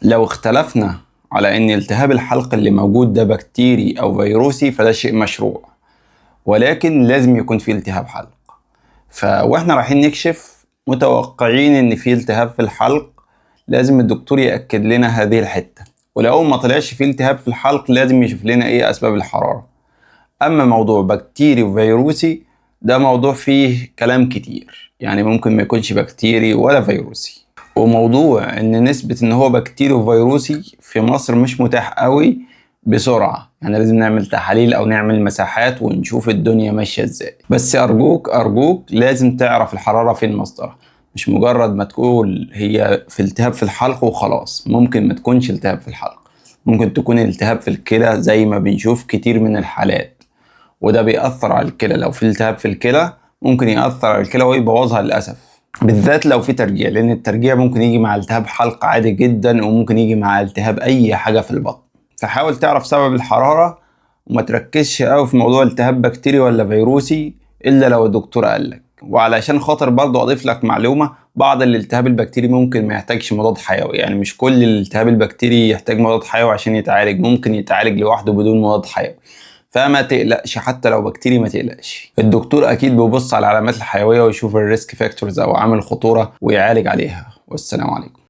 لو اختلفنا على ان التهاب الحلق اللي موجود ده بكتيري او فيروسي فده شيء مشروع، ولكن لازم يكون فيه التهاب حلق. واحنا رايحين نكشف متوقعين ان فيه التهاب في الحلق، لازم الدكتور يأكد لنا هذه الحتة. ولو ما طلعش فيه التهاب في الحلق لازم يشوف لنا ايه اسباب الحرارة. اما موضوع بكتيري وفيروسي ده موضوع فيه كلام كتير، يعني ممكن ما يكونش بكتيري ولا فيروسي. وموضوع ان نسبة ان هو بكتيري وفيروسي في مصر مش متاح قوي بسرعة، يعني لازم نعمل تحاليل او نعمل مساحات ونشوف الدنيا ماشية ازاي. بس ارجوك لازم تعرف الحرارة فين مصدرها، مش مجرد ما تقول هي في التهاب في الحلق وخلاص. ممكن ما تكونش التهاب في الحلق، ممكن تكون التهاب في الكلى زي ما بنشوف كتير من الحالات، وده بيأثر على الكلى. لو في التهاب في الكلى ممكن يأثر على الكلى ويبوظها للأسف، بالذات لو في ترجيع، لأن الترجيع ممكن يجي مع التهاب حلق عادي جدا، وممكن يجي مع التهاب أي حاجة في البطن. فحاول تعرف سبب الحرارة وما تركزش قوي في موضوع التهاب بكتيري ولا فيروسي إلا لو الدكتور قالك. وعلشان خاطر برضه أضيف لك معلومة، بعض الالتهاب البكتيري ممكن ما يحتاجش مضاد حيوي، يعني مش كل الالتهاب البكتيري يحتاج مضاد حيوي عشان يتعالج، ممكن يتعالج لوحده بدون مضاد حيوي. فما تقلقش، حتى لو بكتيري ما تقلقش، الدكتور اكيد بيبص على العلامات الحيويه ويشوف الريسك فاكتورز او عامل الخطوره ويعالج عليها. والسلام عليكم.